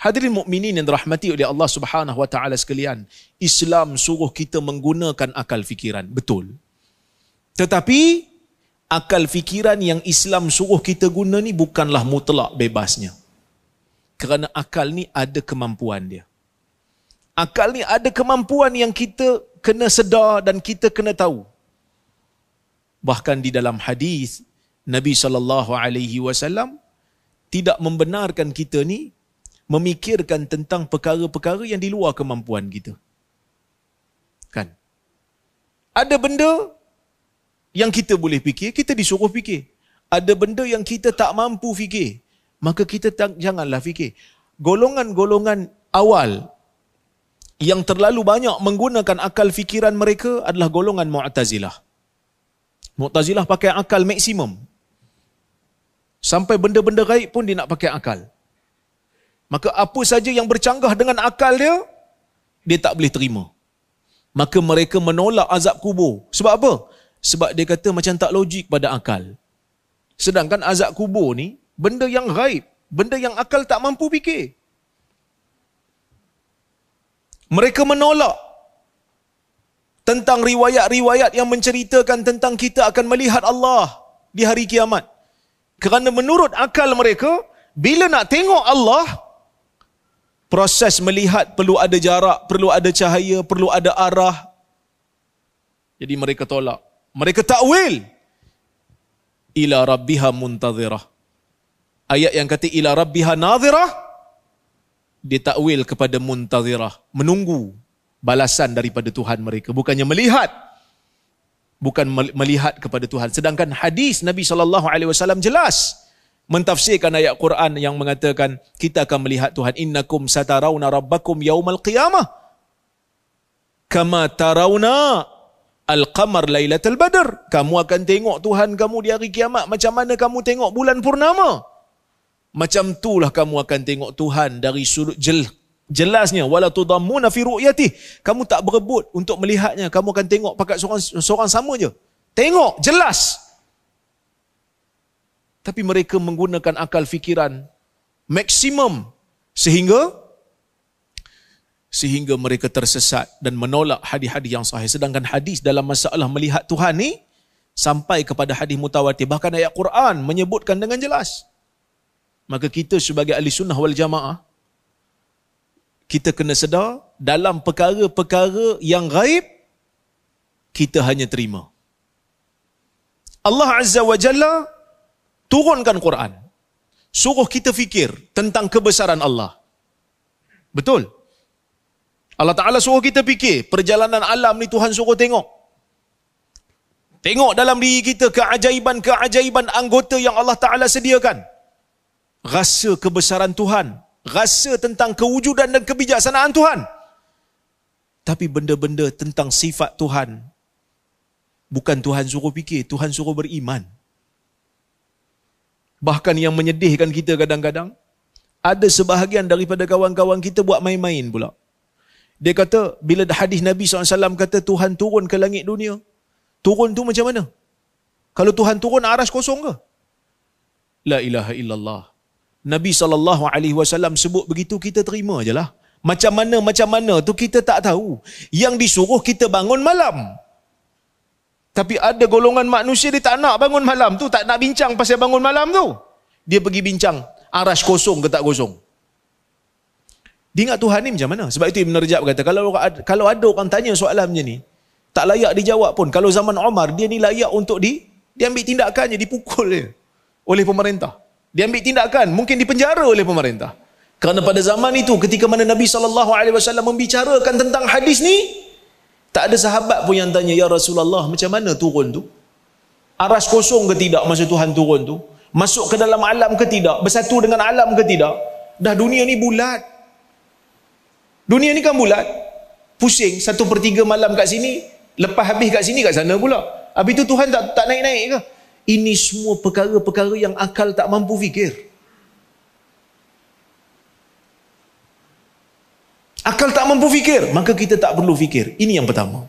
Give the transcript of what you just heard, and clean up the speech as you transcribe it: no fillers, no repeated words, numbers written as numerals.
Hadirin mukminin yang dirahmati oleh Allah Subhanahu wa taala sekalian, Islam suruh kita menggunakan akal fikiran, betul. Tetapi akal fikiran yang Islam suruh kita guna ni bukanlah mutlak bebasnya. Kerana akal ni ada kemampuan dia. Akal ni ada kemampuan yang kita kena sedar dan kita kena tahu. Bahkan di dalam hadis Nabi SAW tidak membenarkan kita ni memikirkan tentang perkara-perkara yang di luar kemampuan kita. Kan? Ada benda yang kita boleh fikir, kita disuruh fikir. Ada benda yang kita tak mampu fikir, maka kita janganlah fikir. Golongan-golongan awal yang terlalu banyak menggunakan akal fikiran mereka adalah golongan Mu'tazilah. Mu'tazilah pakai akal maksimum. Sampai benda-benda gaib pun dia nak pakai akal. Maka apa saja yang bercanggah dengan akal dia, dia tak boleh terima. Maka mereka menolak azab kubur. Sebab apa? Sebab dia kata macam tak logik pada akal. Sedangkan azab kubur ni, benda yang gaib, benda yang akal tak mampu fikir. Mereka menolak tentang riwayat-riwayat yang menceritakan tentang kita akan melihat Allah di hari kiamat. Kerana menurut akal mereka, bila nak tengok Allah, proses melihat perlu ada jarak, perlu ada cahaya, perlu ada arah. Jadi mereka tolak. Mereka takwil. Ila rabbiha muntazirah. Ayat yang kata ila rabbiha nazirah, dia takwil kepada muntazirah, menunggu balasan daripada Tuhan mereka, bukannya melihat. Bukan melihat kepada Tuhan. Sedangkan hadis Nabi SAW jelas mentafsirkan ayat Quran yang mengatakan kita akan melihat Tuhan. Innakum satarawna rabbakum yaumal qiyamah kama tarawna al-qamar lailatul badr. Kamu akan tengok Tuhan kamu di hari kiamat macam mana kamu tengok bulan purnama. Macam itulah kamu akan tengok Tuhan dari sudut jelasnya. Wala tudammuna fi ru'yatih. Kamu tak berebut untuk melihatnya. Kamu akan tengok pakat seorang sama je. Tengok jelas. Tapi mereka menggunakan akal fikiran maksimum sehingga mereka tersesat dan menolak hadis-hadis yang sahih. Sedangkan hadis dalam masalah melihat Tuhan ni sampai kepada hadis mutawatir, bahkan ayat Quran menyebutkan dengan jelas. Maka kita sebagai ahli sunnah wal jamaah, kita kena sedar dalam perkara-perkara yang gaib kita hanya terima. Allah Azza wa Jalla turunkan Quran, suruh kita fikir tentang kebesaran Allah. Betul? Allah Ta'ala suruh kita fikir perjalanan alam ni, Tuhan suruh tengok. Tengok dalam diri kita keajaiban-keajaiban anggota yang Allah Ta'ala sediakan. Rasa kebesaran Tuhan, rasa tentang kewujudan dan kebijaksanaan Tuhan. Tapi benda-benda tentang sifat Tuhan, bukan Tuhan suruh fikir, Tuhan suruh beriman. Bahkan yang menyedihkan kita kadang-kadang, ada sebahagian daripada kawan-kawan kita buat main-main pula. Dia kata, bila hadis Nabi SAW kata Tuhan turun ke langit dunia, turun tu macam mana? Kalau Tuhan turun, aras kosong ke? La ilaha illallah. Nabi SAW sebut begitu, kita terima je lah. Macam mana tu kita tak tahu. Yang disuruh kita bangun malam. Tapi ada golongan manusia dia tak nak bangun malam tu, tak nak bincang pasal bangun malam tu. Dia pergi bincang aras kosong ke tak kosong. Dia ingat Tuhan ni macam mana? Sebab itu Ibn Rajab kata, kalau ada orang tanya soalan macam ni, tak layak dijawab pun. Kalau zaman Umar, dia ni layak untuk diambil tindakannya, dipukul dia oleh pemerintah. Dia ambil tindakan, mungkin dipenjara oleh pemerintah. Kerana pada zaman itu, ketika mana Nabi SAW membicarakan tentang hadis ni, tak ada sahabat pun yang tanya, ya Rasulullah, macam mana turun tu? Aras kosong ke tidak masa Tuhan turun tu? Masuk ke dalam alam ke tidak? Bersatu dengan alam ke tidak? Dah dunia ni bulat. Dunia ni kan bulat. Pusing, 1/3 malam kat sini, lepas habis kat sini, kat sana pula. Habis tu Tuhan tak naik-naik ke? Ini semua perkara-perkara yang akal tak mampu fikir. Akal tak mampu fikir, maka kita tak perlu fikir. Ini yang pertama.